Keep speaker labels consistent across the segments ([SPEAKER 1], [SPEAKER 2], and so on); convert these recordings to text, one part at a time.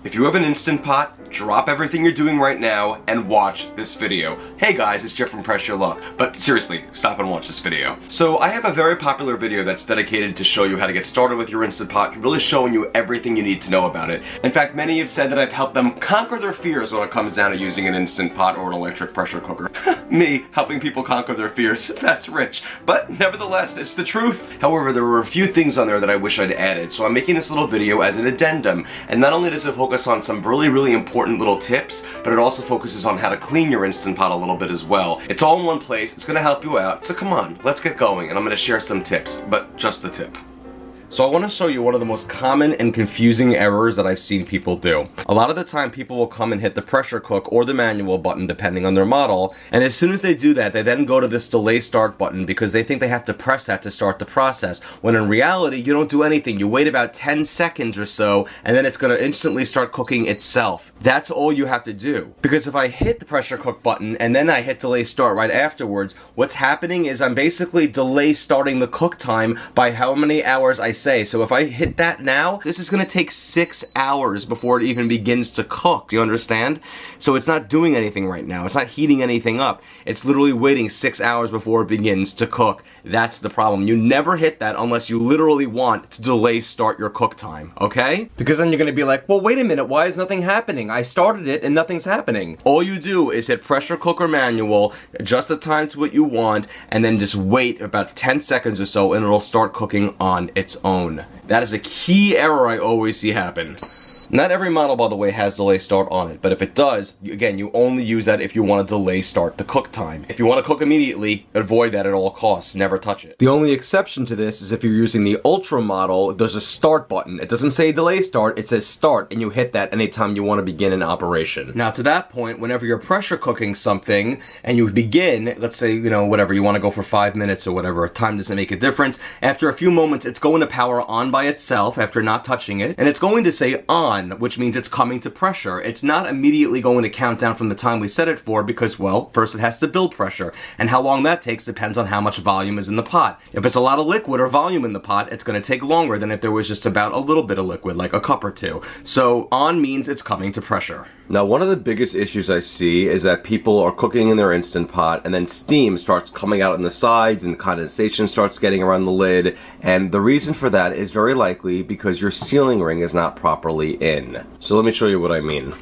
[SPEAKER 1] If you have an Instant Pot, drop everything you're doing right now and watch this video. Hey guys, it's Jeff from Press Your Luck, but seriously, stop and watch this video. So I have a very popular video that's dedicated to show you how to get started with your Instant Pot, really showing you everything you need to know about it. In fact, many have said that I've helped them conquer their fears when it comes down to using an Instant Pot or an electric pressure cooker. Me, helping people conquer their fears, that's rich. But nevertheless, it's the truth. However, there were a few things on there that I wish I'd added, so I'm making this little video as an addendum, and not only does it focus on some really important little tips, but it also focuses on how to clean your Instant Pot a little bit as well. It's all in one place, it's gonna help you out, so come on, let's get going, and I'm gonna share some tips, but just the tip. So I want to show you one of the most common and confusing errors that I've seen people do. A lot of the time people will come and hit the pressure cook or the manual button depending on their model, and as soon as they do that, they then go to this delay start button because they think they have to press that to start the process, when in reality you don't do anything. You wait about 10 seconds or so and then it's going to instantly start cooking itself. That's all you have to do. Because if I hit the pressure cook button and then I hit delay start right afterwards, what's happening is I'm basically delay starting the cook time by how many hours I say. So if I hit that now, this is going to take 6 hours before it even begins to cook. Do you understand? So it's not doing anything right now. It's not heating anything up. It's literally waiting 6 hours before it begins to cook. That's the problem. You never hit that unless you literally want to delay start your cook time, okay? Because then you're going to be like, well, wait a minute, why is nothing happening? I started it and nothing's happening. All you do is hit pressure cooker manual, adjust the time to what you want, and then just wait about 10 seconds or so and it'll start cooking on its own. That is a key error I always see happen. Not every model, by the way, has delay start on it, but if it does, again, you only use that if you want to delay start the cook time. If you want to cook immediately, avoid that at all costs. Never touch it. The only exception to this is if you're using the Ultra model, there's a start button. It doesn't say delay start, it says start, and you hit that anytime you want to begin an operation. Now, to that point, whenever you're pressure cooking something and you begin, let's say, you know, whatever, you want to go for 5 minutes or whatever, time doesn't make a difference. After a few moments, it's going to power on by itself after not touching it, and it's going to say on, which means it's coming to pressure. It's not immediately going to count down from the time we set it for because, well, first it has to build pressure, and how long that takes depends on how much volume is in the pot. If it's a lot of liquid or volume in the pot, it's going to take longer than if there was just about a little bit of liquid, like a cup or two. So on means it's coming to pressure. Now, one of the biggest issues I see is that people are cooking in their Instant Pot and then steam starts coming out on the sides and condensation starts getting around the lid, and the reason for that is very likely because your sealing ring is not properly in. So let me show you what I mean.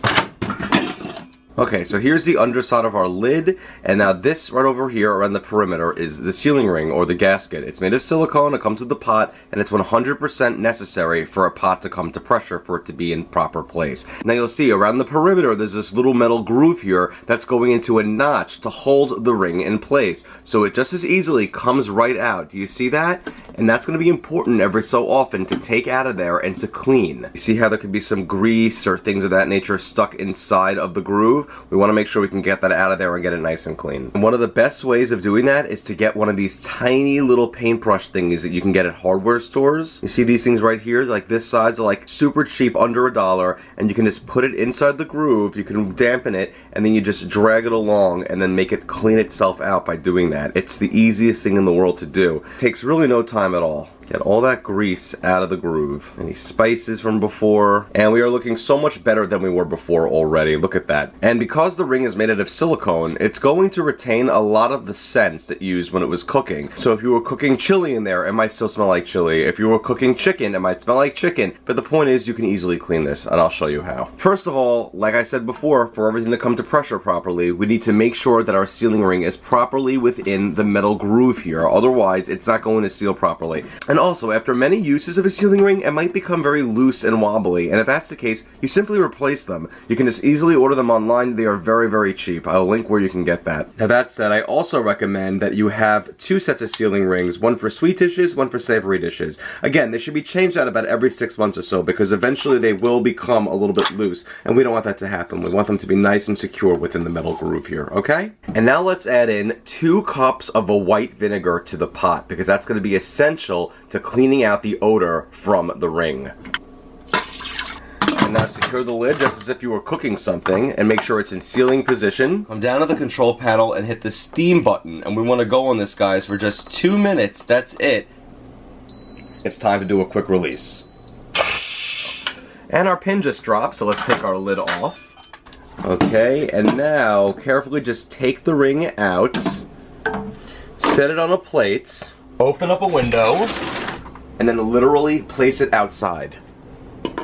[SPEAKER 1] Okay, so here's the underside of our lid, and now this right over here around the perimeter is the sealing ring or the gasket. It's made of silicone, it comes with the pot, and it's 100% necessary for a pot to come to pressure for it to be in proper place. Now you'll see around the perimeter there's this little metal groove here that's going into a notch to hold the ring in place. So it just as easily comes right out. Do you see that? And that's going to be important every so often to take out of there and to clean. You see how there could be some grease or things of that nature stuck inside of the groove? We want to make sure we can get that out of there and get it nice and clean. And one of the best ways of doing that is to get one of these tiny little paintbrush thingies that you can get at hardware stores. You see these things right here, like this size, are like super cheap, under $1, and you can just put it inside the groove, you can dampen it, and then you just drag it along and then make it clean itself out by doing that. It's the easiest thing in the world to do. It takes really no time at all. Get all that grease out of the groove. Any spices from before. And we are looking so much better than we were before already. Look at that. And because the ring is made out of silicone, it's going to retain a lot of the scents that you used when it was cooking. So if you were cooking chili in there, it might still smell like chili. If you were cooking chicken, it might smell like chicken. But the point is, you can easily clean this, and I'll show you how. First of all, like I said before, for everything to come to pressure properly, we need to make sure that our sealing ring is properly within the metal groove here. Otherwise, it's not going to seal properly. And also, after many uses of a sealing ring, it might become very loose and wobbly, and if that's the case, you simply replace them. You can just easily order them online. They are very cheap. I'll link where you can get that. Now that said, I also recommend that you have 2 sets of sealing rings, one for sweet dishes, one for savory dishes. Again, they should be changed out about every 6 months or so because eventually they will become a little bit loose, and we don't want that to happen. We want them to be nice and secure within the metal groove here, okay? And now let's add in 2 cups of a white vinegar to the pot because that's going to be essential to cleaning out the odor from the ring. And now secure the lid just as if you were cooking something and make sure it's in sealing position. Come down to the control panel and hit the steam button, and we want to go on this, guys, for just 2 minutes. That's it. It's time to do a quick release. And our pin just dropped, so let's take our lid off. Okay, and now carefully just take the ring out, set it on a plate, open up a window, and then literally place it outside.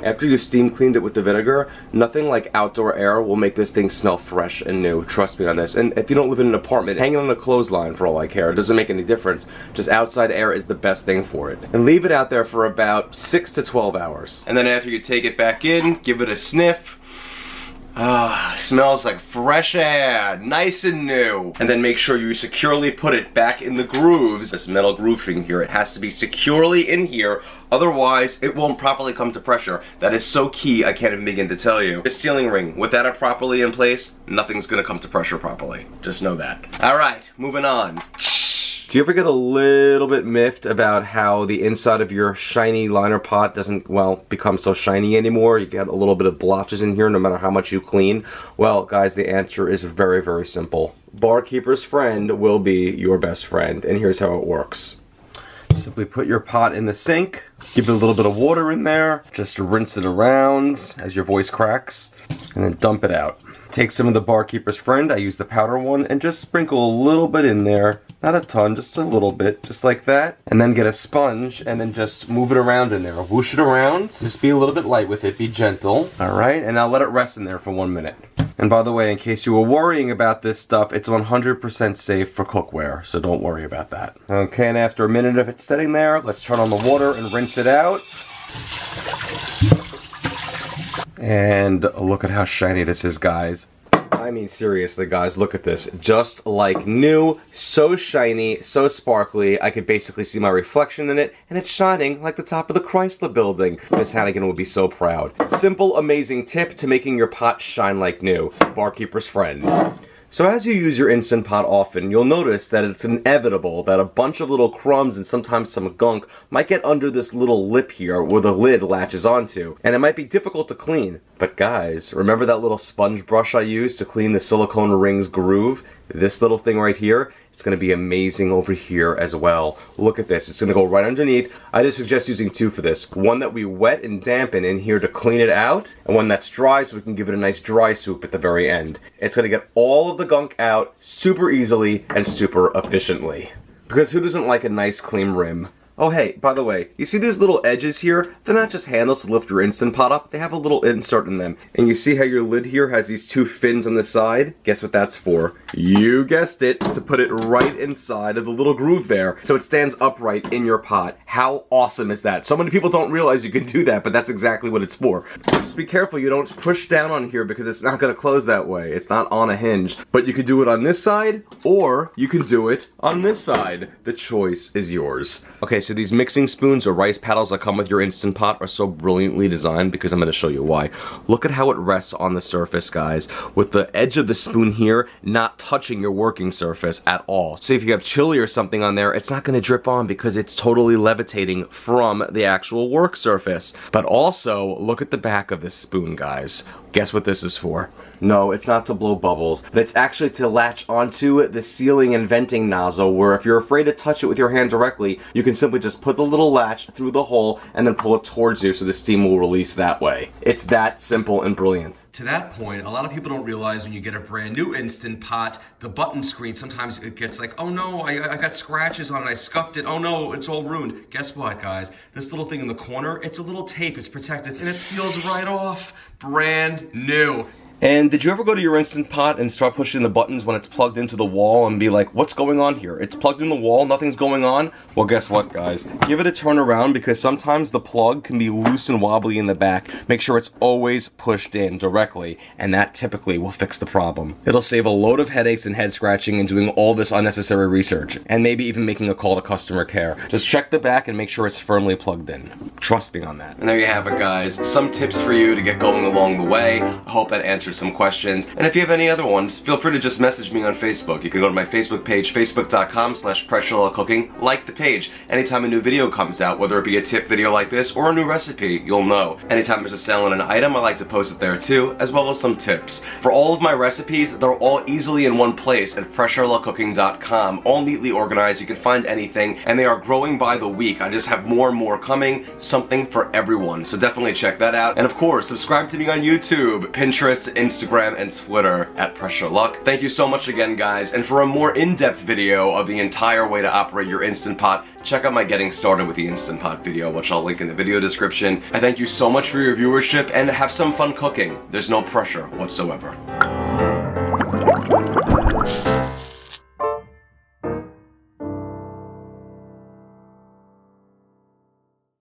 [SPEAKER 1] After you steam cleaned it with the vinegar, nothing like outdoor air will make this thing smell fresh and new. Trust me on this. And if you don't live in an apartment, hang it on a clothesline for all I care. It doesn't make any difference. Just outside air is the best thing for it. And leave it out there for about 6 to 12 hours. And then after you take it back in, give it a sniff. Smells like fresh air, nice and new. And then make sure you securely put it back in the grooves. This metal grooving here, it has to be securely in here, otherwise it won't properly come to pressure. That is so key, I can't even begin to tell you. This sealing ring, without it properly in place, nothing's gonna come to pressure properly. Just know that. Alright, moving on. Do you ever get a little bit miffed about how the inside of your shiny liner pot doesn't, well, become so shiny anymore? You get a little bit of blotches in here no matter how much you clean. Well, guys, the answer is very, very simple. Barkeeper's friend will be your best friend, and here's how it works. Simply put your pot in the sink, give it a little bit of water in there, just rinse it around as your voice cracks, and then dump it out. Take some of the Barkeeper's Friend, I use the powder one, and just sprinkle a little bit in there. Not a ton, just a little bit, just like that. And then get a sponge, and then just move it around in there. Whoosh it around, just be a little bit light with it, be gentle. Alright, and now let it rest in there for 1 minute. And by the way, in case you were worrying about this stuff, it's 100% safe for cookware, so don't worry about that. Okay, and after a minute of it sitting there, let's turn on the water and rinse it out. And look at how shiny this is, guys. I mean, seriously, guys, look at this. Just like new, so shiny, so sparkly, I could basically see my reflection in it, and it's shining like the top of the Chrysler building. Miss Hannigan will be so proud. Simple, amazing tip to making your pot shine like new. Barkeeper's Friend. So as you use your Instant Pot often, you'll notice that it's inevitable that a bunch of little crumbs and sometimes some gunk might get under this little lip here where the lid latches onto, and it might be difficult to clean. But guys, remember that little sponge brush I used to clean the silicone ring's groove? This little thing right here, it's going to be amazing over here as well. Look at this, it's going to go right underneath. I just suggest using two for this. One that we wet and dampen in here to clean it out, and one that's dry so we can give it a nice dry swoop at the very end. It's going to get all of the gunk out super easily and super efficiently. Because who doesn't like a nice clean rim? Oh hey, by the way, you see these little edges here? They're not just handles to lift your Instant Pot up, they have a little insert in them. And you see how your lid here has these two fins on the side? Guess what that's for? You guessed it, to put it right inside of the little groove there, so it stands upright in your pot. How awesome is that? So many people don't realize you can do that, but that's exactly what it's for. Just be careful you don't push down on here because it's not going to close that way. It's not on a hinge. But you can do it on this side, or you can do it on this side. The choice is yours. Okay, so these mixing spoons or rice paddles that come with your Instant Pot are so brilliantly designed because I'm going to show you why. Look at how it rests on the surface, guys, with the edge of the spoon here not touching your working surface at all. So if you have chili or something on there, it's not going to drip on because it's totally levitating from the actual work surface. But also, look at the back of this spoon, guys. Guess what this is for? No, it's not to blow bubbles, but it's actually to latch onto the sealing and venting nozzle where if you're afraid to touch it with your hand directly, you can simply just put the little latch through the hole and then pull it towards you so the steam will release that way. It's that simple and brilliant. To that point, a lot of people don't realize when you get a brand new Instant Pot, the button screen, sometimes it gets like, oh no, I got scratches on it, I scuffed it, oh no, it's all ruined. Guess what, guys? This little thing in the corner, it's a little tape, it's protected, and it peels right off. Brand new. And did you ever go to your Instant Pot and start pushing the buttons when it's plugged into the wall and be like, what's going on here? It's plugged in the wall, nothing's going on? Well, guess what, guys? Give it a turn around because sometimes the plug can be loose and wobbly in the back. Make sure it's always pushed in directly, and that typically will fix the problem. It'll save a load of headaches and head scratching and doing all this unnecessary research, and maybe even making a call to customer care. Just check the back and make sure it's firmly plugged in. Trust me on that. And there you have it, guys. Some tips for you to get going along the way. I hope that answers answer some questions. And if you have any other ones, feel free to just message me on Facebook. You can go to my Facebook page, facebook.com/PressureLuckCooking. Like the page. Anytime a new video comes out, whether it be a tip video like this or a new recipe, you'll know. Anytime there's a sale on an item, I like to post it there too, as well as some tips. For all of my recipes, they're all easily in one place at PressureLuckCooking.com, all neatly organized. You can find anything, and they are growing by the week. I just have more and more coming, something for everyone. So definitely check that out. And of course, subscribe to me on YouTube, Pinterest, Instagram, and Twitter at Pressure Luck. Thank you so much again, guys. And for a more in-depth video of the entire way to operate your Instant Pot, check out my Getting Started with the Instant Pot video, which I'll link in the video description. I thank you so much for your viewership, and have some fun cooking. There's no pressure whatsoever.